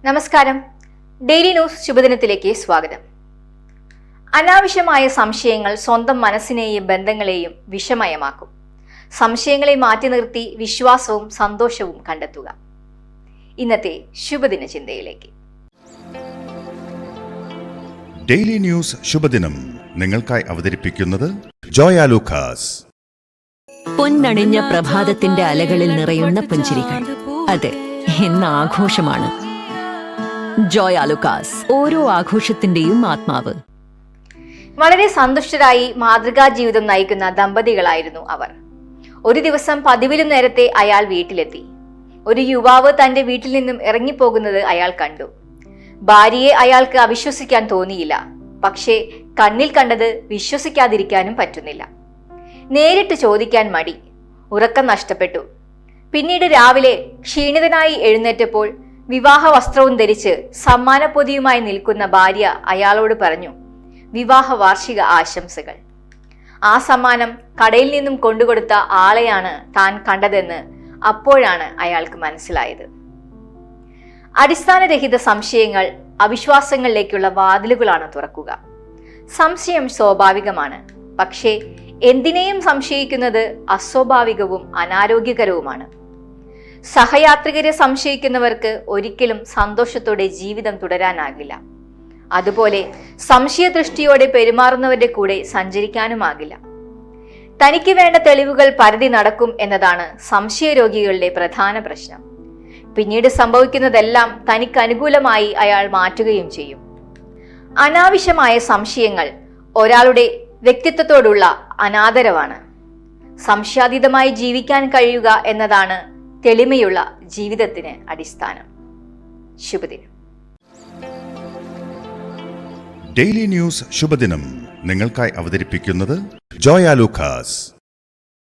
നമസ്കാരം. Daily news ശുഭദിനത്തിലേക്ക് സ്വാഗതം. അനാവശ്യമായ സംശയങ്ങൾ സ്വന്തം മനസ്സിനെയും ബന്ധങ്ങളെയും വിഷമയമാക്കും. സംശയങ്ങളെ മാറ്റി നിർത്തി വിശ്വാസവും സന്തോഷവും കണ്ടെത്തുക. ഇന്നത്തെ ശുഭദിന ചിന്തയിലേക്ക്. ഡെയിലി ന്യൂസ് ശുഭദിനം നിങ്ങൾക്കായി അവതരിപ്പിക്കുന്നത് ജോയ ലൂക്കാസ്. പൊന്നണിഞ്ഞ പ്രഭാതത്തിന്റെ അലകളിൽ നിറയുന്ന പുഞ്ചിരികൾ, അതെ, ഇന്ന് ആഘോഷമാണ്. ജോയ ലൂക്കാസ്, ഓരോ ആഘോഷത്തിന്റെയും ആത്മാവ്. വളരെ സന്തുഷ്ടരായി മാതൃകാ ജീവിതം നയിക്കുന്ന ദമ്പതികളായിരുന്നു അവർ. ഒരു ദിവസം പതിവിലും നേരത്തെ അയാൾ വീട്ടിലെത്തി. ഒരു യുവാവ് തന്റെ വീട്ടിൽ നിന്നും ഇറങ്ങിപ്പോകുന്നത് അയാൾ കണ്ടു. ഭാര്യയെ അയാൾക്ക് അവിശ്വസിക്കാൻ തോന്നിയില്ല. പക്ഷേ കണ്ണിൽ കണ്ടത് വിശ്വസിക്കാതിരിക്കാനും പറ്റുന്നില്ല. നേരിട്ട് ചോദിക്കാൻ മടി. ഉറക്കം നഷ്ടപ്പെട്ടു. പിന്നീട് രാവിലെ ക്ഷീണിതനായി എഴുന്നേറ്റപ്പോൾ വിവാഹ വസ്ത്രവും ധരിച്ച് സമ്മാനപ്പൊതിയുമായി നിൽക്കുന്ന ഭാര്യ അയാളോട് പറഞ്ഞു, വിവാഹ വാർഷിക ആശംസകൾ. ആ സമ്മാനം കടയിൽ നിന്നും കൊണ്ടുകൊടുത്ത ആളെയാണ് താൻ കണ്ടതെന്ന് അപ്പോഴാണ് അയാൾക്ക് മനസ്സിലായത്. അടിസ്ഥാനരഹിത സംശയങ്ങൾ അവിശ്വാസങ്ങളിലേക്കുള്ള വാതിലുകളാണ് തുറക്കുക. സംശയം സ്വാഭാവികമാണ്. പക്ഷേ എന്തിനേയും സംശയിക്കുന്നത് അസ്വാഭാവികവും അനാരോഗ്യകരവുമാണ്. സഹയാത്രികരെ സംശയിക്കുന്നവർക്ക് ഒരിക്കലും സന്തോഷത്തോടെ ജീവിതം തുടരാനാകില്ല. അതുപോലെ സംശയദൃഷ്ടിയോടെ പെരുമാറുന്നവരുടെ കൂടെ സഞ്ചരിക്കാനുമാകില്ല. തനിക്ക് വേണ്ട തെളിവുകൾ പരതി നടക്കും എന്നതാണ് സംശയരോഗികളുടെ പ്രധാന പ്രശ്നം. പിന്നീട് സംഭവിക്കുന്നതെല്ലാം തനിക്ക് അനുകൂലമായി അയാൾ മാറ്റുകയും ചെയ്യും. അനാവശ്യമായ സംശയങ്ങൾ ഒരാളുടെ വ്യക്തിത്വത്തോടുള്ള അനാദരവാണ്. സംശയാതീതമായി ജീവിക്കാൻ കഴിയുക എന്നതാണ് തെളിമയുള്ള ജീവിതത്തിന് അടിസ്ഥാനം. ശുഭദിനം. ഡെയിലി ന്യൂസ് ശുഭദിനം നിങ്ങൾക്കായി അവതരിപ്പിക്കുന്നത് ജോയ ലൂക്കാസ്.